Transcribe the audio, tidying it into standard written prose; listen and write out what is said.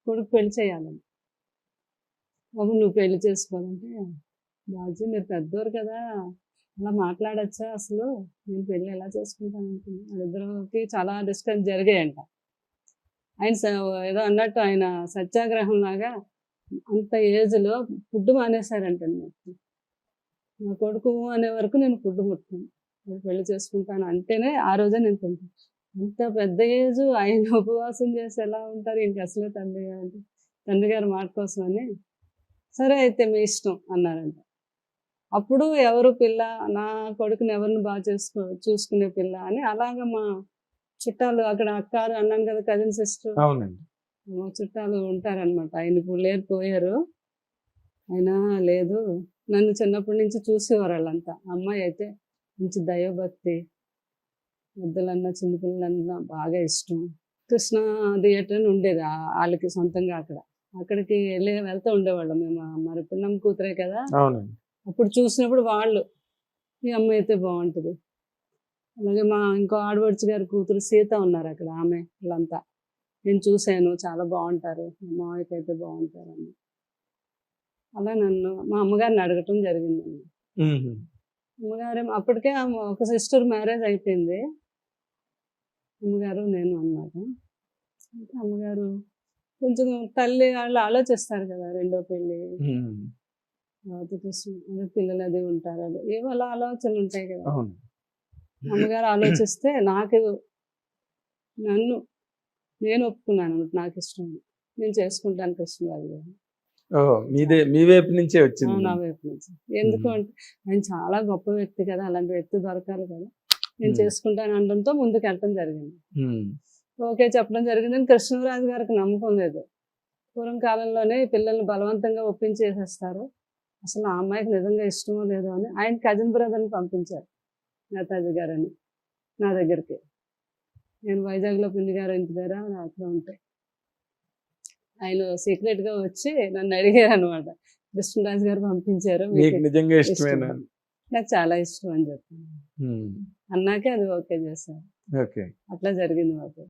కొడుకు పెళ్లి చేయాలని. బాబు నువ్వు పెళ్లి చేసుకోవాలంటే, బాజీ మీరు పెద్దోరు కదా! అలా మాట్లాడొచ్చా అసలు? నేను పెళ్లి ఎలా చేసుకుంటాను అనుకున్నా. వాళ్ళిద్దరికి చాలా డిస్కస్ జరిగాయంట. ఆయన ఏదో అన్నట్టు ఆయన సత్యాగ్రహంలాగా అంత ఏజ్‌లో ఫుడ్ మానేశారంటండి మొత్తం. నా కొడుకు అనే వరకు నేను ఫుడ్ ముట్టను. నేను పెళ్లి చేసుకుంటాను అంటేనే ఆ రోజే నేను తింటాను. అంత పెద్ద ఏజు ఆయన ఉపవాసం చేసి ఎలా ఉంటారు? ఇంక అసలే తండ్రి గారి మాట కోసమని, సరే అయితే మీ ఇష్టం అన్నారంట. అప్పుడు ఎవరు పిల్ల, నా కొడుకుని ఎవరిని బాగా చూసుకునే పిల్ల అని అలాగా మా చుట్టాలు అక్కడ అక్కారు అన్నాను కదా కజిన్ సిస్టర్. అవునండి. మా చుట్టాలు ఉంటారనమాట. ఆయన ఇప్పుడు లేరు, పోయారు. అయినా లేదు, నన్ను చిన్నప్పటి నుంచి చూసేవారు వాళ్ళంతా. అమ్మాయి అయితే మంచి దైవభక్తి, పెద్దలన్నా చిన్నపిల్లలన్నా బాగా ఇష్టం. కృష్ణ థియేటర్ అని ఉండేది వాళ్ళకి సొంతంగా అక్కడ. అక్కడికి వెళ్తూ ఉండేవాళ్ళం మేము. మరి పిన్నమ్మ కూతురే కదా, అవునండి. అప్పుడు చూసినప్పుడు వాళ్ళు ఈ అమ్మాయి అయితే బాగుంటుంది. అలాగే మా ఇంకో ఆడపడుచు గారి కూతురు సీత ఉన్నారు అక్కడ, ఆమె వీళ్ళంతా నేను చూశాను, చాలా బాగుంటారు, మా మామయ్యకి అయితే బాగుంటారు అని. అలా నన్ను మా అమ్మగారిని అడగటం జరిగిందండి. అమ్మగారు అప్పటికే ఒక సిస్టర్ మ్యారేజ్ అయిపోయింది, అమ్మగారు నేను అన్నమాట. అంటే అమ్మగారు కొంచెం తల్లి వాళ్ళు ఆలోచిస్తారు కదా, రెండో పెళ్ళి, అదే పిల్లలు అది ఉంటారు, అది ఏవో అలా ఆలోచనలు ఉంటాయి కదా. అమ్మగారు ఆలోచిస్తే నేను ఒప్పుకున్నాను, నాకు ఇష్టం, నేను చేసుకుంటాను కృష్ణరాజు గారు. మీ వైపు నుంచే వచ్చింది? నా వైపు నుంచి. ఎందుకు అంటే ఆయన చాలా గొప్ప వ్యక్తి కదా, అలాంటి వ్యక్తి దొరకాలి కదా, నేను చేసుకుంటాను అనడంతో ముందుకు వెళ్ళటం జరిగింది. ఓకే చెప్పడం జరిగిందని కృష్ణరాజు గారికి నమ్మకం లేదు. పూర్వం కాలంలోనే పిల్లల్ని బలవంతంగా ఒప్పించేసేస్తారు, అసలు ఆ అమ్మాయికి నిజంగా ఇష్టమో లేదో అని ఆయన కజిన్ బ్రదర్ని పంపించారు, నేతాజీ గారని నా దగ్గరికి. నేను వైజాగ్లో పిన్ని గారు ఇంటి దగ్గర అక్కడ ఉంటాయి. ఆయన సీక్రెట్గా వచ్చి నన్ను అడిగారు అనమాట, కృష్ణరాజు గారు పంపించారు, నిజంగా ఇష్టమేనా? నాకు చాలా ఇష్టం అని చెప్పాను. అన్నాకే అది ఓకే చేశారు. అట్లా జరిగింది మాకు.